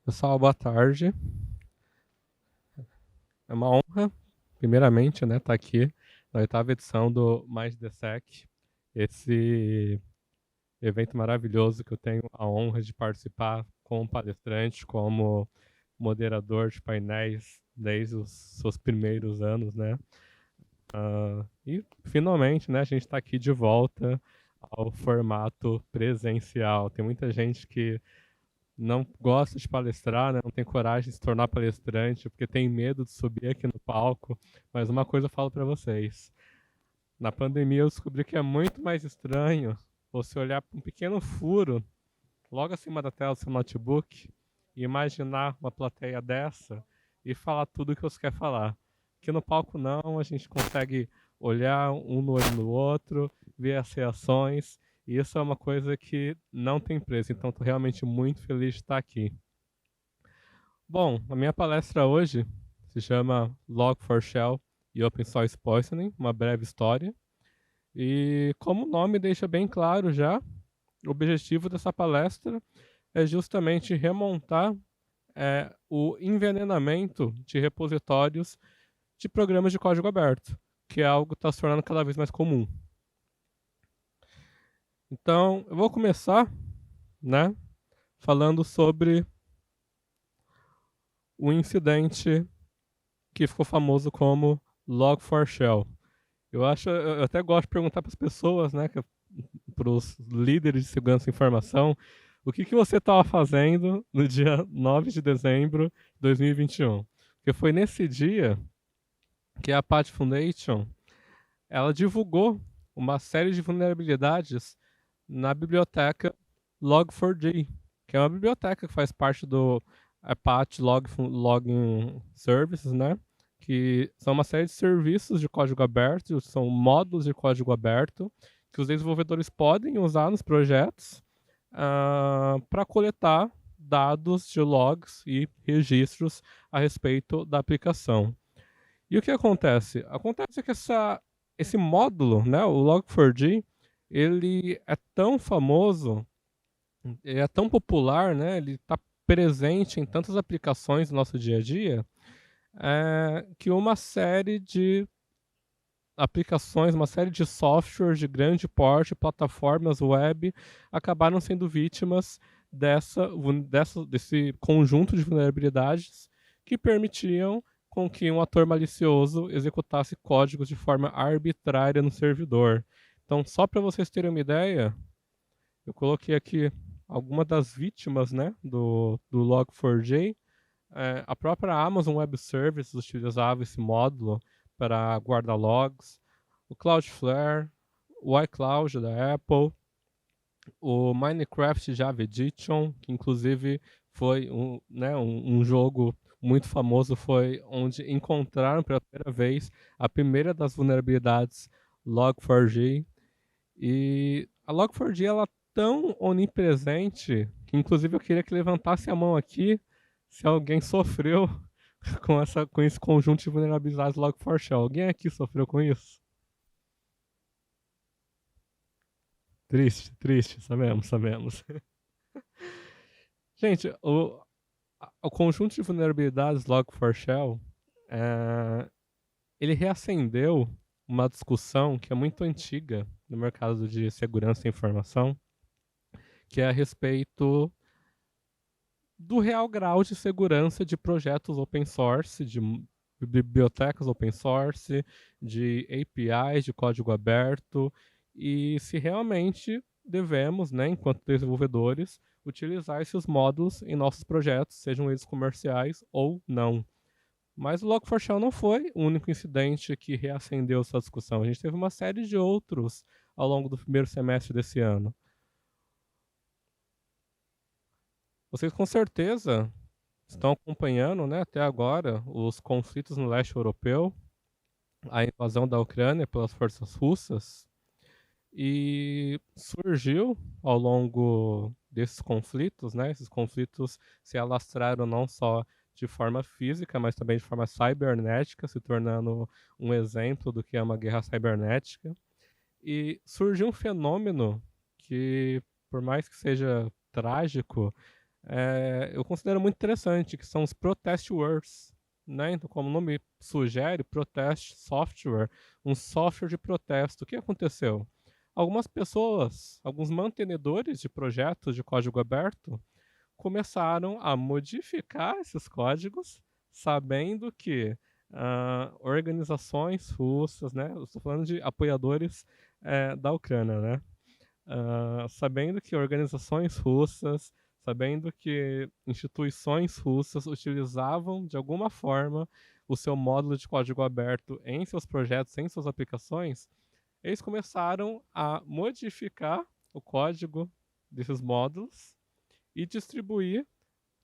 Pessoal, boa tarde. É uma honra, primeiramente, né, estar aqui na oitava edição do Mais The Sec, esse evento maravilhoso que eu tenho a honra de participar como palestrante, como moderador de painéis desde os seus primeiros anos, né? E finalmente, né, a gente está aqui de volta ao formato presencial. Tem muita gente que não gosta de palestrar, né? Não tem coragem de se tornar palestrante, porque tem medo de subir aqui no palco. Mas uma coisa eu falo para vocês: na pandemia eu descobri que é muito mais estranho você olhar para um pequeno furo logo acima da tela do seu notebook e imaginar uma plateia dessa e falar tudo o que você quer falar. Aqui no palco não, a gente consegue olhar um no olho no outro, ver as reações, e isso é uma coisa que não tem preço, então estou realmente muito feliz de estar aqui. Bom, a minha palestra hoje se chama Log4Shell e Open Source Poisoning, uma breve história. E como o nome deixa bem claro já, o objetivo dessa palestra é justamente remontar o envenenamento de repositórios de programas de código aberto, que é algo que está se tornando cada vez mais comum. Então, eu vou começar, né, falando sobre o incidente que ficou famoso como Log4Shell. Eu até gosto de perguntar para as pessoas, né, para os líderes de segurança da informação, o que você estava fazendo no dia 9 de dezembro de 2021. Porque foi nesse dia que a Apache Foundation ela divulgou uma série de vulnerabilidades na biblioteca Log4j, que é uma biblioteca que faz parte do Apache Logging Services, né? Que são uma série de serviços de código aberto, são módulos de código aberto que os desenvolvedores podem usar nos projetos para coletar dados de logs e registros a respeito da aplicação. E o que acontece? Acontece que esse módulo, né, o Log4j, ele é tão famoso, ele é tão popular, né, ele está presente em tantas aplicações do nosso dia a dia, que uma série de aplicações, uma série de softwares de grande porte, plataformas web, acabaram sendo vítimas desse conjunto de vulnerabilidades que permitiam com que um ator malicioso executasse códigos de forma arbitrária no servidor. Então, só para vocês terem uma ideia, eu coloquei aqui algumas das vítimas, né, do Log4j. A própria Amazon Web Services utilizava esse módulo para guardar logs, o Cloudflare, o iCloud da Apple, o Minecraft Java Edition, que inclusive foi um jogo muito famoso, foi onde encontraram pela primeira vez a primeira das vulnerabilidades Log4j. E a Log4j ela é tão onipresente que inclusive eu queria que levantasse a mão aqui se alguém sofreu com esse conjunto de vulnerabilidades Log4Shell. Alguém aqui sofreu com isso? Triste, triste, sabemos, sabemos. Gente, o conjunto de vulnerabilidades Log4Shell, é, ele reacendeu uma discussão que é muito antiga no mercado de segurança da informação, que é a respeito do real grau de segurança de projetos open source, de bibliotecas open source, de APIs, de código aberto, e se realmente devemos, né, enquanto desenvolvedores, utilizar esses módulos em nossos projetos, sejam eles comerciais ou não. Mas o Log4Shell não foi o único incidente que reacendeu essa discussão. A gente teve uma série de outros ao longo do primeiro semestre desse ano. Vocês com certeza estão acompanhando, né, até agora os conflitos no leste europeu, a invasão da Ucrânia pelas forças russas, e surgiu ao longo desses conflitos, né, esses conflitos se alastraram não só de forma física, mas também de forma cibernética, se tornando um exemplo do que é uma guerra cibernética. E surgiu um fenômeno que, por mais que seja trágico, eu considero muito interessante, que são os protest words, né? Então, como o nome sugere, protest software, um software de protesto. O que aconteceu? Algumas pessoas, alguns mantenedores de projetos de código aberto, começaram a modificar esses códigos, sabendo que organizações russas, né? Eu estou falando de apoiadores da Ucrânia, né? Sabendo que organizações russas, sabendo que instituições russas utilizavam de alguma forma o seu módulo de código aberto em seus projetos, em suas aplicações, eles começaram a modificar o código desses módulos e distribuir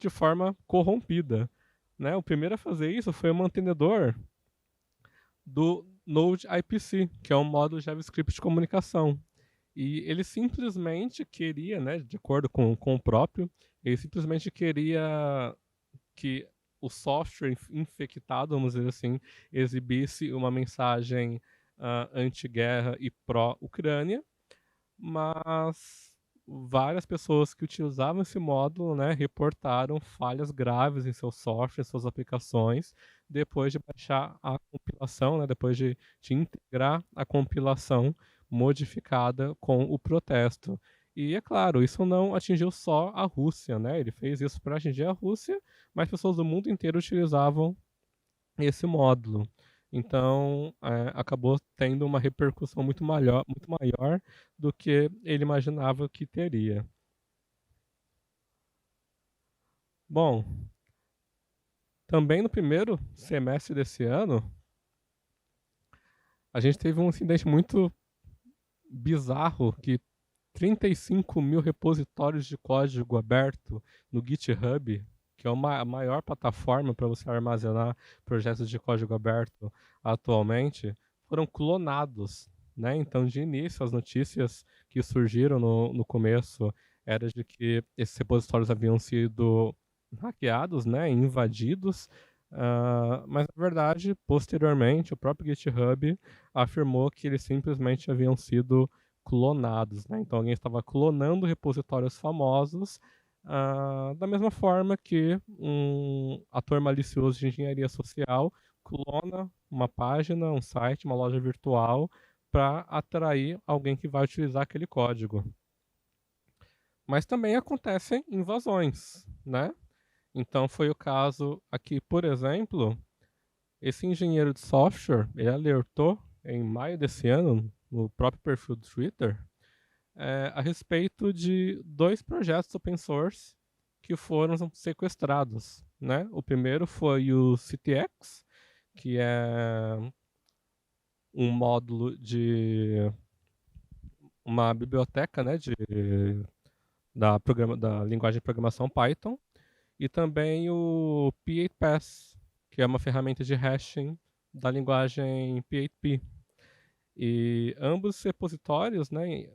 de forma corrompida. Né? O primeiro a fazer isso foi o mantenedor do Node IPC, que é um módulo JavaScript de comunicação. E ele simplesmente queria, né, de acordo com o próprio, ele simplesmente queria que o software infectado, vamos dizer assim, exibisse uma mensagem anti-guerra e pró-Ucrânia, mas várias pessoas que utilizavam esse módulo, né, reportaram falhas graves em seu software, em suas aplicações, depois de baixar a compilação, né, depois de integrar a compilação modificada com o protesto. E é claro, isso não atingiu só a Rússia, né? Ele fez isso para atingir a Rússia, mas pessoas do mundo inteiro utilizavam esse módulo. Então, acabou tendo uma repercussão muito maior do que ele imaginava que teria. Bom, também no primeiro semestre desse ano, a gente teve um incidente muito bizarro que 35 mil repositórios de código aberto no GitHub, que é a maior plataforma para você armazenar projetos de código aberto atualmente, foram clonados. Né? Então, de início, as notícias que surgiram no começo eram de que esses repositórios haviam sido hackeados, né? Invadidos, mas, na verdade, posteriormente, o próprio GitHub afirmou que eles simplesmente haviam sido clonados, né? Então alguém estava clonando repositórios famosos, da mesma forma que um ator malicioso de engenharia social clona uma página, um site, uma loja virtual para atrair alguém que vai utilizar aquele código. Mas também acontecem invasões, né? Então foi o caso aqui, por exemplo, esse engenheiro de software, ele alertou em maio desse ano, no próprio perfil do Twitter, a respeito de 2 projetos open source que foram sequestrados. Né? O primeiro foi o CityX, que é um módulo de uma biblioteca, né, da linguagem de programação Python, e também o P8Pass, que é uma ferramenta de hashing da linguagem PHP. E ambos os repositórios, né,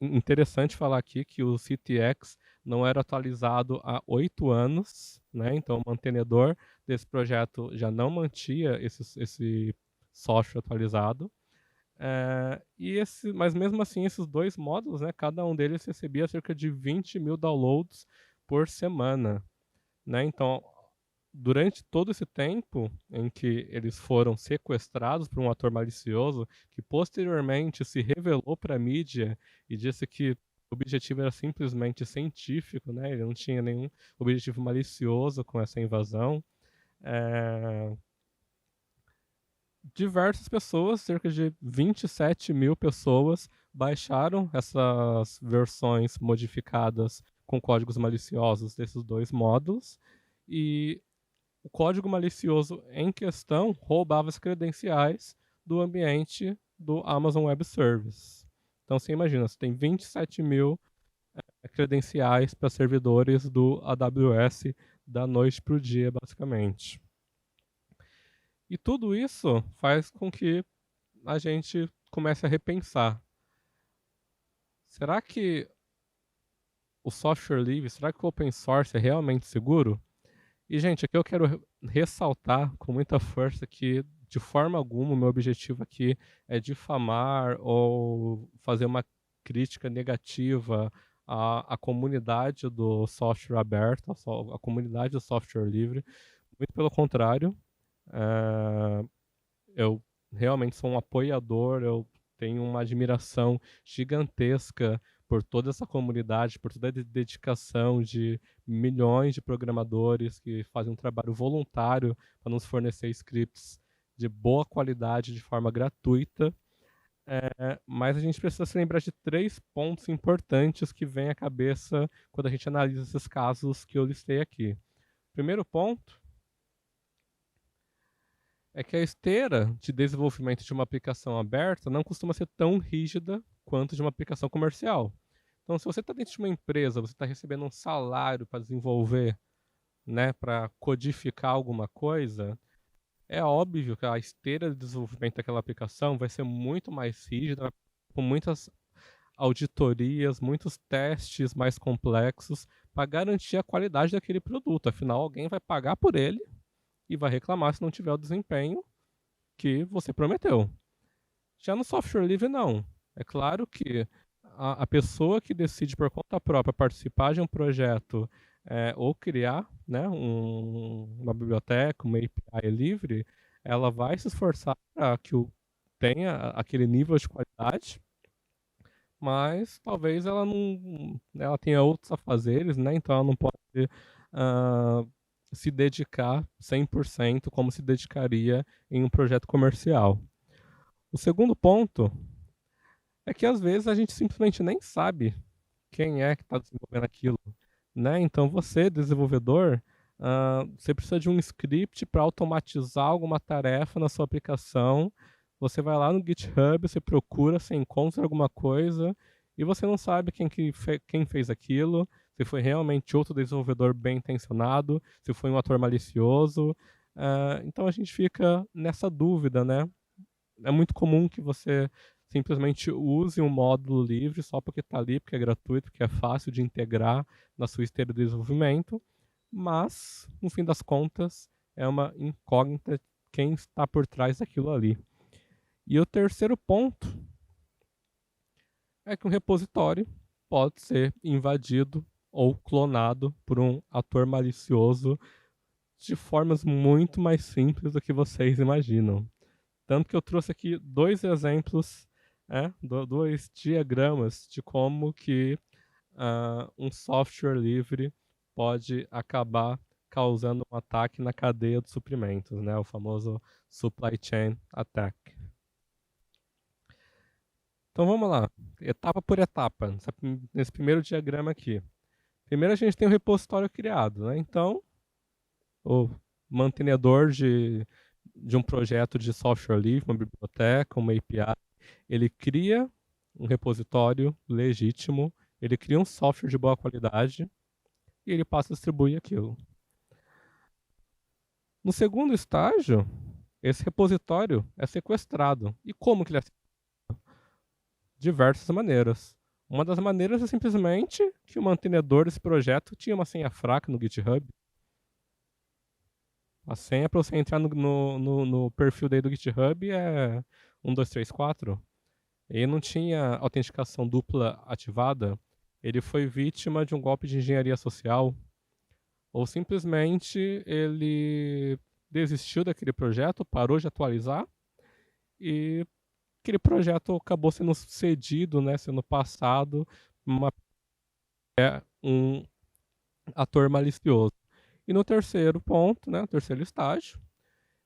interessante falar aqui que o CityX não era atualizado há 8 anos, né, então o mantenedor desse projeto já não mantinha esse software atualizado. Mas mesmo assim, esses 2 módulos, né, cada um deles recebia cerca de 20 mil downloads por semana. Né? Então, durante todo esse tempo em que eles foram sequestrados por um ator malicioso, que posteriormente se revelou para a mídia e disse que o objetivo era simplesmente científico, né? Ele não tinha nenhum objetivo malicioso com essa invasão. Diversas pessoas, cerca de 27 mil pessoas, baixaram essas versões modificadas com códigos maliciosos desses 2 módulos, e o código malicioso em questão roubava as credenciais do ambiente do Amazon Web Service. Então você imagina, você tem 27 mil credenciais para servidores do AWS da noite para o dia, basicamente. E tudo isso faz com que a gente comece a repensar. Será que o software livre, será que o open source é realmente seguro? E, gente, aqui eu quero ressaltar com muita força que, de forma alguma, o meu objetivo aqui é difamar ou fazer uma crítica negativa a comunidade do software aberto, a comunidade do software livre. Muito pelo contrário, eu realmente sou um apoiador, eu tenho uma admiração gigantesca por toda essa comunidade, por toda a dedicação de milhões de programadores que fazem um trabalho voluntário para nos fornecer scripts de boa qualidade de forma gratuita. Mas a gente precisa se lembrar de 3 pontos importantes que vêm à cabeça quando a gente analisa esses casos que eu listei aqui. Primeiro ponto é que a esteira de desenvolvimento de uma aplicação aberta não costuma ser tão rígida quanto de uma aplicação comercial. Então, se você está dentro de uma empresa, você está recebendo um salário para desenvolver, né, para codificar alguma coisa, é óbvio que a esteira de desenvolvimento daquela aplicação vai ser muito mais rígida, com muitas auditorias, muitos testes mais complexos para garantir a qualidade daquele produto. Afinal, alguém vai pagar por ele e vai reclamar se não tiver o desempenho que você prometeu. Já no software livre, não. É claro que a pessoa que decide por conta própria participar de um projeto ou criar, né, uma biblioteca, uma API livre, ela vai se esforçar para que tenha aquele nível de qualidade, mas talvez ela tenha outros afazeres, né? Então ela não pode se dedicar 100% como se dedicaria em um projeto comercial. O segundo ponto é que às vezes a gente simplesmente nem sabe quem é que está desenvolvendo aquilo, né? Então você, desenvolvedor, você precisa de um script para automatizar alguma tarefa na sua aplicação. Você vai lá no GitHub, você procura, você encontra alguma coisa e você não sabe quem fez aquilo, se foi realmente outro desenvolvedor bem intencionado, se foi um ator malicioso. Então a gente fica nessa dúvida, né? É muito comum que você simplesmente use um módulo livre só porque está ali, porque é gratuito, porque é fácil de integrar na sua esteira de desenvolvimento, mas, no fim das contas, é uma incógnita quem está por trás daquilo ali. E o terceiro ponto é que um repositório pode ser invadido ou clonado por um ator malicioso de formas muito mais simples do que vocês imaginam. Tanto que eu trouxe aqui 2 exemplos, 2 diagramas de como que um software livre pode acabar causando um ataque na cadeia de suprimentos, né? O famoso supply chain attack. Então vamos lá, etapa por etapa, nesse primeiro diagrama aqui. Primeiro a gente tem o repositório criado, né? Então, o mantenedor de um projeto de software livre, uma biblioteca, uma API, ele cria um repositório legítimo, ele cria um software de boa qualidade e ele passa a distribuir aquilo. No segundo estágio, esse repositório é sequestrado. E como que ele é sequestrado? Diversas maneiras. Uma das maneiras é simplesmente que o mantenedor desse projeto tinha uma senha fraca no GitHub. A senha para você entrar no perfil dele do GitHub é 1234. Ele não tinha autenticação dupla ativada. Ele foi vítima de um golpe de engenharia social. Ou simplesmente ele desistiu daquele projeto, parou de atualizar e aquele projeto acabou sendo cedido, né, sendo passado um ator malicioso. E no terceiro ponto, né, terceiro estágio,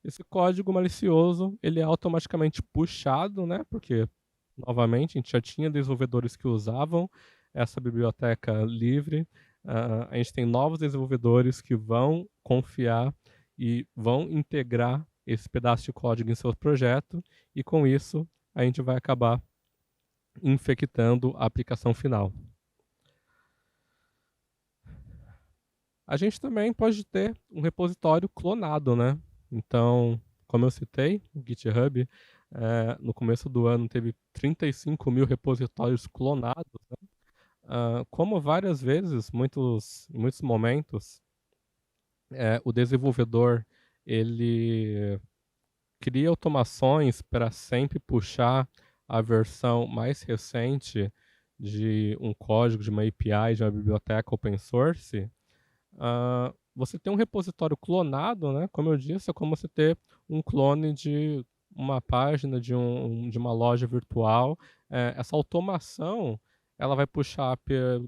esse código malicioso ele é automaticamente puxado, né, porque novamente a gente já tinha desenvolvedores que usavam essa biblioteca livre. A gente tem novos desenvolvedores que vão confiar e vão integrar esse pedaço de código em seu projeto, e com isso a gente vai acabar infectando a aplicação final. A gente também pode ter um repositório clonado, né? Então, como eu citei, o GitHub no começo do ano teve 35 mil repositórios clonados, né? Como várias vezes, em muitos momentos, o desenvolvedor ele cria automações para sempre puxar a versão mais recente de um código, de uma API, de uma biblioteca open source, você ter um repositório clonado, né, como eu disse, é como você ter um clone de uma página, de uma loja virtual. Essa automação, ela vai puxar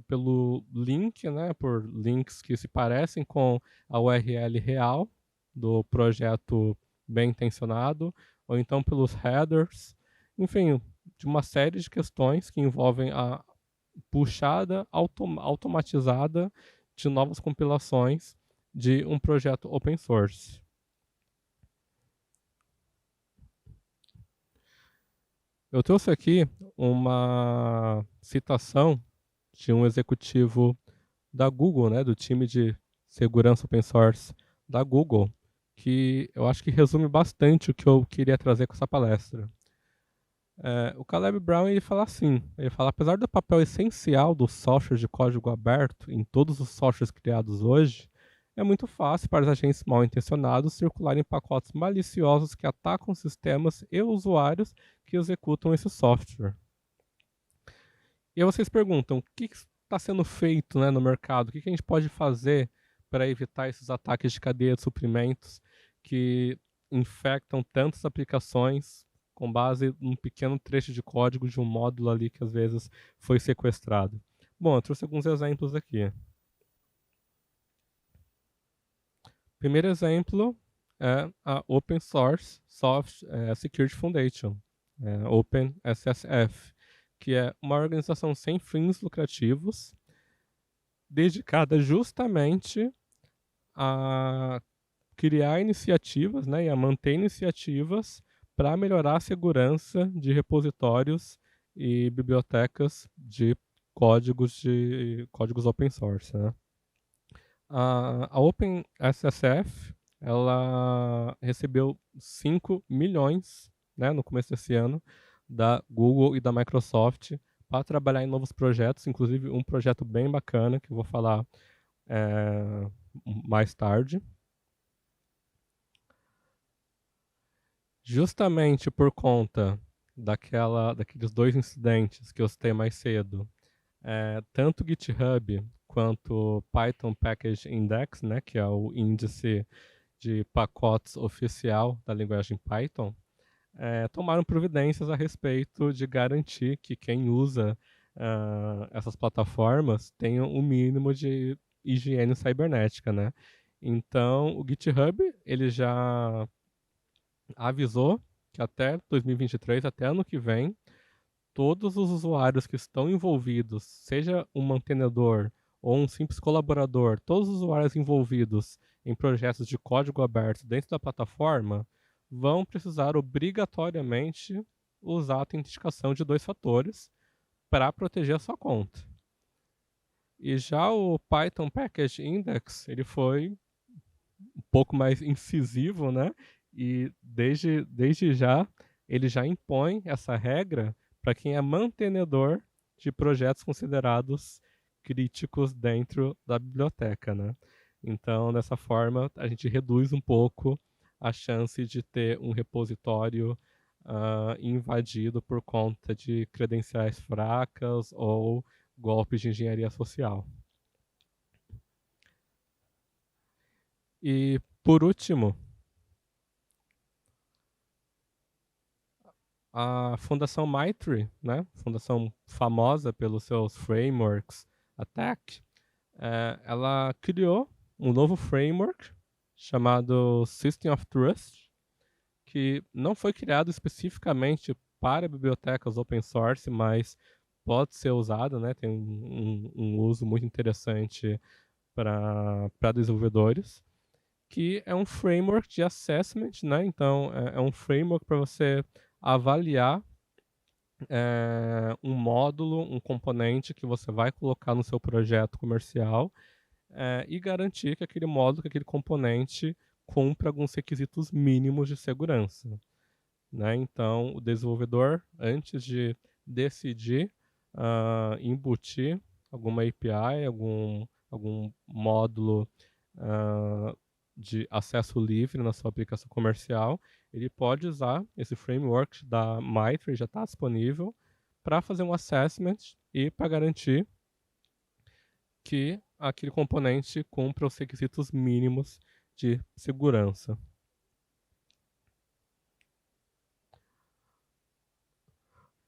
pelo link, né, por links que se parecem com a URL real do projeto bem intencionado, ou então pelos headers, enfim, de uma série de questões que envolvem a puxada automatizada de novas compilações de um projeto open source. Eu trouxe aqui uma citação de um executivo da Google, né, do time de segurança open source da Google, que eu acho que resume bastante o que eu queria trazer com essa palestra. O Caleb Brown ele fala assim, ele fala, apesar do papel essencial do software de código aberto em todos os softwares criados hoje, é muito fácil para os agentes mal intencionados circularem pacotes maliciosos que atacam sistemas e usuários que executam esse software. E aí vocês perguntam, o que está sendo feito, né, no mercado? O que a gente pode fazer para evitar esses ataques de cadeia de suprimentos que infectam tantas aplicações com base num pequeno trecho de código de um módulo ali que às vezes foi sequestrado? Bom, eu trouxe alguns exemplos aqui. Primeiro exemplo é a Open Source Security Foundation, OpenSSF, que é uma organização sem fins lucrativos dedicada justamente a criar iniciativas, né, e a manter iniciativas para melhorar a segurança de repositórios e bibliotecas de códigos open source, né? A OpenSSF ela recebeu 5 milhões, né, no começo desse ano, da Google e da Microsoft para trabalhar em novos projetos, inclusive um projeto bem bacana que eu vou falar mais tarde. Justamente por conta daqueles dois incidentes que eu citei mais cedo, tanto o GitHub quanto o Python Package Index, né, que é o índice de pacotes oficial da linguagem Python, tomaram providências a respeito de garantir que quem usa essas plataformas tenha um mínimo de higiene cibernética, né? Então, o GitHub ele já avisou que até 2023, até ano que vem, todos os usuários que estão envolvidos, seja um mantenedor ou um simples colaborador, todos os usuários envolvidos em projetos de código aberto dentro da plataforma vão precisar obrigatoriamente usar a autenticação de 2 fatores para proteger a sua conta. E já o Python Package Index, ele foi um pouco mais incisivo, né? E desde já, ele já impõe essa regra para quem é mantenedor de projetos considerados críticos dentro da biblioteca, né? Então, dessa forma, a gente reduz um pouco a chance de ter um repositório invadido por conta de credenciais fracas ou golpes de engenharia social. E, por último, a Fundação Maitrey, né, fundação famosa pelos seus frameworks Attack, ela criou um novo framework chamado System of Trust, que não foi criado especificamente para bibliotecas open source, mas pode ser usado, né, tem um uso muito interessante para desenvolvedores, que é um framework de assessment, né? Então, é um framework para você avaliar um módulo, um componente que você vai colocar no seu projeto comercial e garantir que aquele módulo, que aquele componente cumpra alguns requisitos mínimos de segurança, né? Então, o desenvolvedor, antes de decidir embutir alguma API, algum módulo de acesso livre na sua aplicação comercial, ele pode usar esse framework da Maitrey, já está disponível, para fazer um assessment e para garantir que aquele componente cumpra os requisitos mínimos de segurança.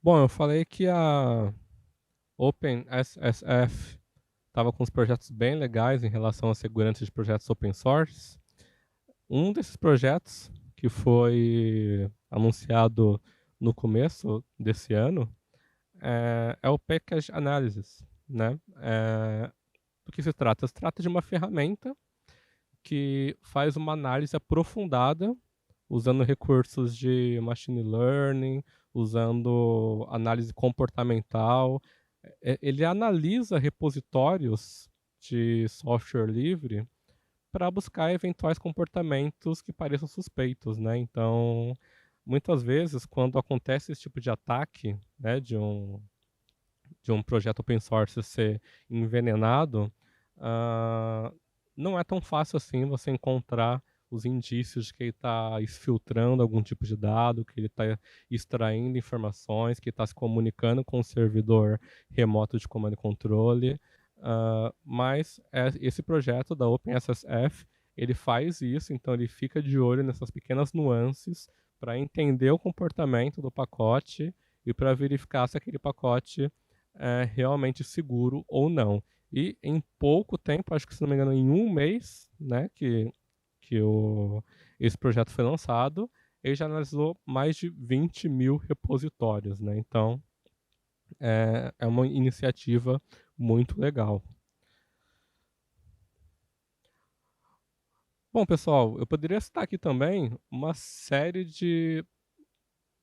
Bom, eu falei que a OpenSSF estava com uns projetos bem legais em relação à segurança de projetos open source. Um desses projetos, que foi anunciado no começo desse ano, é o Package Analysis, né? Do que se trata? Se trata de uma ferramenta que faz uma análise aprofundada usando recursos de machine learning, usando análise comportamental. Ele analisa repositórios de software livre para buscar eventuais comportamentos que pareçam suspeitos, né? Então, muitas vezes, quando acontece esse tipo de ataque, né, de um projeto open source ser envenenado, não é tão fácil assim você encontrar os indícios de que ele está exfiltrando algum tipo de dado, que ele está extraindo informações, que está se comunicando com o servidor remoto de comando e controle. Mas esse projeto da OpenSSF, ele faz isso, então ele fica de olho nessas pequenas nuances para entender o comportamento do pacote e para verificar se aquele pacote é realmente seguro ou não. E em pouco tempo, acho que se não me engano, em um mês, né, que esse projeto foi lançado, ele já analisou mais de 20 mil repositórios, né? Então, é uma iniciativa muito legal. Bom, pessoal, eu poderia citar aqui também uma série de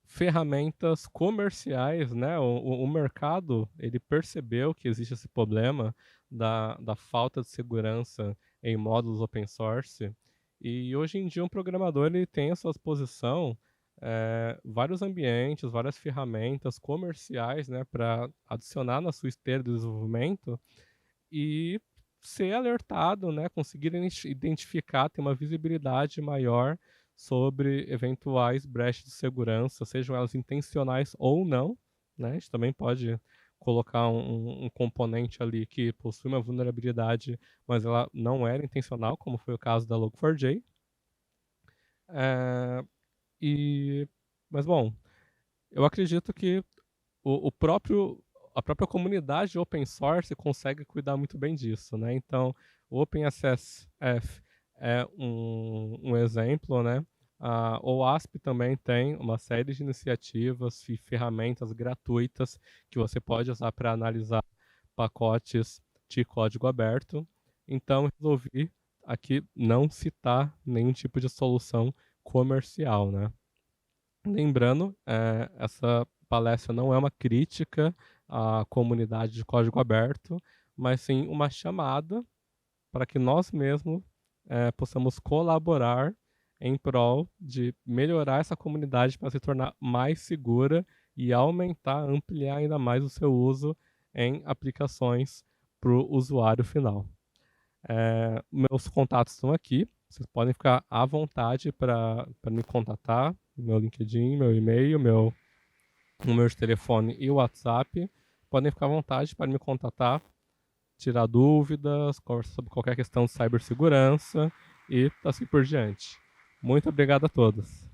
ferramentas comerciais, né? O mercado, ele percebeu que existe esse problema da falta de segurança em módulos open source, e hoje em dia um programador ele tem à sua disposição vários ambientes, várias ferramentas comerciais, né, para adicionar na sua esteira de desenvolvimento e ser alertado, né, conseguir identificar, ter uma visibilidade maior sobre eventuais brechas de segurança, sejam elas intencionais ou não, né? A gente também pode colocar um componente ali que possui uma vulnerabilidade, mas ela não era intencional, como foi o caso da Log4j. Mas, bom, eu acredito que o próprio a própria comunidade de open source consegue cuidar muito bem disso, né? Então, o OpenSSF é um exemplo, né? A OWASP também tem uma série de iniciativas e ferramentas gratuitas que você pode usar para analisar pacotes de código aberto. Então, resolvi aqui não citar nenhum tipo de solução comercial, né? Lembrando, essa palestra não é uma crítica à comunidade de código aberto, mas sim uma chamada para que nós mesmos possamos colaborar em prol de melhorar essa comunidade para se tornar mais segura e aumentar, ampliar ainda mais o seu uso em aplicações para o usuário final. Meus contatos estão aqui, vocês podem ficar à vontade para me contatar, meu LinkedIn, meu e-mail, meu número de telefone e WhatsApp. Podem ficar à vontade para me contatar, tirar dúvidas, conversar sobre qualquer questão de cibersegurança e assim por diante. Muito obrigado a todos.